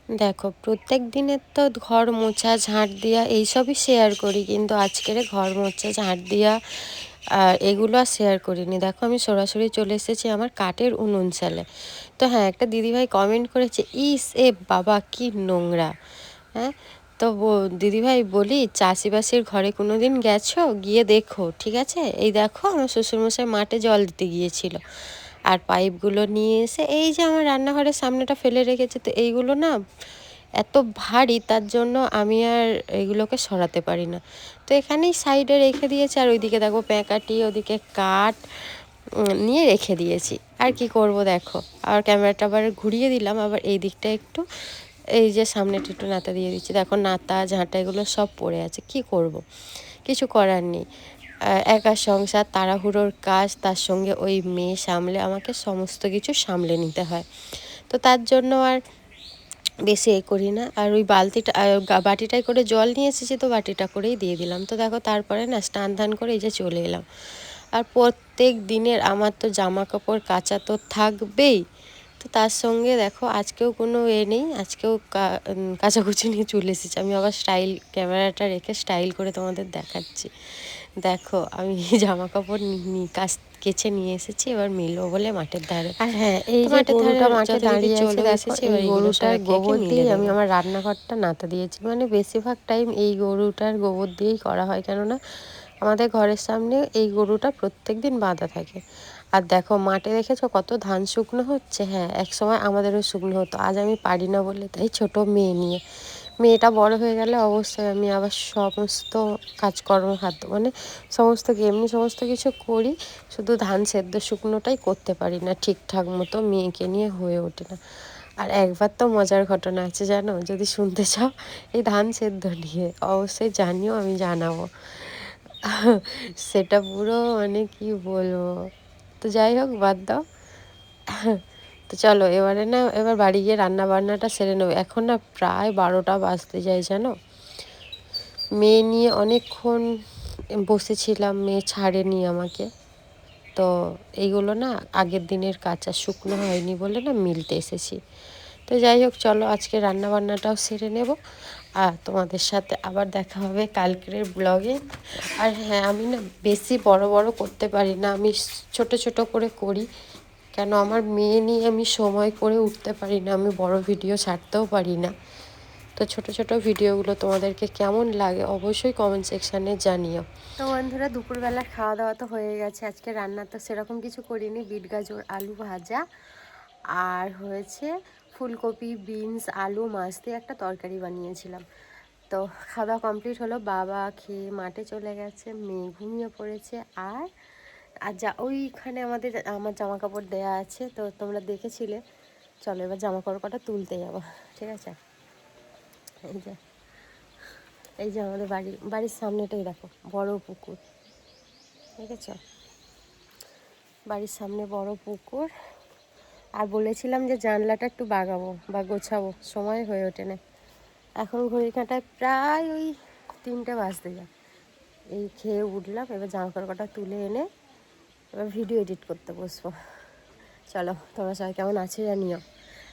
দেখো, প্রত্যেক দিনের তো ঘর মোছা, ঝাঁট দেওয়া এইসবই শেয়ার করি, কিন্তু আজকের ঘর মোছা, ঝাঁট দেওয়া আর এগুলো আর শেয়ার করিনি। দেখো, আমি সরাসরি চলে এসেছি আমার কাঠের উনুন চালে। তো হ্যাঁ, একটা দিদিভাই কমেন্ট করেছে, ইস এ বাবা কি নোংরা। হ্যাঁ, তো দিদিভাই বলি, চাষিবাসির ঘরে কোনো দিন গেছো? গিয়ে দেখো, ঠিক আছে? এই দেখো, আমার শ্বশুরমশাই মাঠে জল দিতে গিয়েছিল, আর পাইপগুলো নিয়ে এসে এই যে আমার রান্নাঘরের সামনেটা ফেলে রেখেছে। তো এইগুলো না এত ভারী, তার জন্য আমি আর এগুলোকে সরাতে পারি না। তো এখানেই সাইডে রেখে দিয়েছি, আর ওইদিকে দেখো প্যাঁকাটি, ওদিকে কাঠ নিয়ে রেখে দিয়েছি। আর কি করব দেখো, আর ক্যামেরাটা আবার ঘুরিয়ে দিলাম, আবার এই দিকটা একটু, এই যে সামনেটা একটু নাতা দিয়ে দিচ্ছি। দেখো, নাতা ঝাঁটা এগুলো সব পড়ে আছে, কি করব, কিছু করার নেই। একা সংসার, তাড়াহুড়োর কাজ, তার সঙ্গে ওই মেয়ে সামলে আমাকে সমস্ত কিছু সামলে নিতে হয়। তো তার জন্য আর বেশি এ করি না। আর ওই বালতিটা বাটিটায় করে জল নিয়ে এসেছি, তো বাটিটা করেই দিয়ে দিলাম। তো দেখো, তারপরে না স্নান ধান করে এই যে চলে এলাম। আর প্রত্যেক দিনের আমার তো জামা কাপড় কাচা তো থাকবেই। তো তার সঙ্গে দেখো, আজকেও কোনো নেই, আজকেও কাচাকুচি নিয়ে চলে এসেছি। আমি আবার ক্যামেরাটা রেখে স্টাইল করে তোমাদের দেখাচ্ছি। দেখো, আমি জামা কাপড় কেচে নিয়ে এসেছি, এবার মিলবো বলে মাঠের ধারে। আর হ্যাঁ, এই যে গরুটা মাঠে দাঁড়িয়ে আছে, দেখো, এই গরুটার গোবর দিয়ে আমি আমার রান্নাঘরটা নাতা দিয়েছি। মানে বেশিরভাগ টাইম এই গরুটার গোবর দিয়েই করা হয়, কেননা আমাদের ঘরের সামনে এই গরুটা প্রত্যেক দিন বাঁধা থাকে। আর দেখো, মাঠে দেখেছো কত ধান শুকনো হচ্ছে। হ্যাঁ, এক সময় আমাদেরও শুকনো হতো, আজ আমি পারি না বলে তাই ছোট মেয়ে নিয়ে, মেয়েটা বড় হয়ে গেলে অবশ্যই আমি আবার সমস্ত কাজকর্ম মানে এমনি সমস্ত কিছু করি, শুধু ধান সেদ্ধ শুকনোটাই করতে পারি না ঠিকঠাক মতো, মেয়েকে নিয়ে হয়ে ওঠে না। আর একবার তো মজার ঘটনা আছে জানো, যদি শুনতে চাও এই ধান সেদ্ধ নিয়ে, অবশ্যই জানিও, আমি জানাবো। সেটা পুরো মানে কি বলবো। তো যাই হোক, বাদ দাও। তো চলো, এবার বাড়ি গিয়ে রান্না বান্নাটা সেরে নেবো। এখন না প্রায় 12টা বাজতে যায় জানো। মেয়ে নিয়ে অনেকক্ষণ বসেছিলাম, মেয়ে ছাড়েনি আমাকে। তো এইগুলো না আগের দিনের কাঁচা, শুকনো হয়নি বলে না মিলতে এসেছি। তো যাই হোক, চলো আজকে রান্না বান্নাটাও সেরে নেব, আর তোমাদের সাথে আবার দেখা হবে কালকের ব্লগে। আর হ্যাঁ, আমি না বেশি বড় বড় করতে পারি না, আমি ছোট ছোট করে করি, কেন আমার মেয়ে নিয়ে আমি সময় করে উঠতে পারি না, আমি বড় ভিডিও ছাড়তেও পারি না। তো ছোট ছোট ভিডিওগুলো তোমাদেরকে কেমন লাগে অবশ্যই কমেন্ট সেকশানে জানিও। তো বন্ধুরা, দুপুরবেলা খাওয়া দাওয়া তো হয়ে গেছে। আজকে রান্না তো সেরকম কিছু করিনি, বিট গাজর আলু ভাজা, আর হয়েছে ফুলকপি, বিনস, আলু, মাছ দিয়ে একটা তরকারি বানিয়েছিলাম। তো খাওয়া দাওয়া কমপ্লিট হলো, বাবা খেয়ে মাঠে চলে গেছে, মেয়ে ঘুমিয়ে পড়েছে। আর ওইখানে আমার জামা কাপড় দেয়া আছে, তো তোমরা দেখেছিলে। চলো এবার জামা কাপড় কটা তুলতে যাবো, ঠিক আছে? এই যে আমাদের বাড়ির সামনেটাই দেখো বড় পুকুর, দেখেছ? বাড়ির সামনে বড় পুকুর। আর বলেছিলাম যে জানলাটা একটু বাগাবো বা গোছাবো, সময় হয়ে ওঠে না। এখন ঘড়ি কাঁটায় প্রায় ওই 3টে বাজতে যায়। এই খেয়ে উঠলাম, এবার জামা কাপড় কটা তুলে এনে এবার ভিডিও এডিট করতে বসবো। চলো, তোমরা সবাই কেমন আছো জানিও।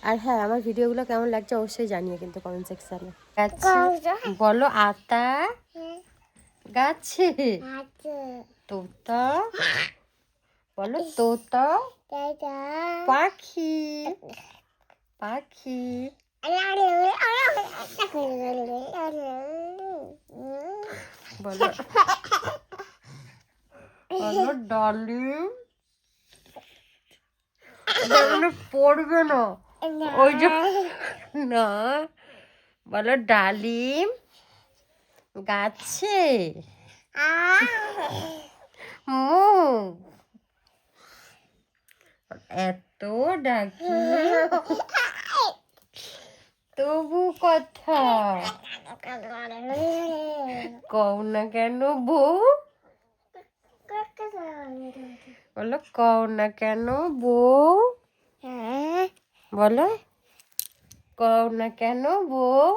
আর হ্যাঁ, আমার ভিডিওগুলো কেমন লাগছে অবশ্যই জানিও কিন্তু কমেন্ট সেকশানে। বলো, আতা গাছে, তোতা, বলো তোতা, পাখি, পাখি, বলো, বলো ডালিম, পড়বে না ওই যে, না, বলো ডালিম গাছে, মুখ, এত ডাকি তবু কথা কও না কেন বউ, বলো কও না কেন বউ, বলো কও না কেন বউ।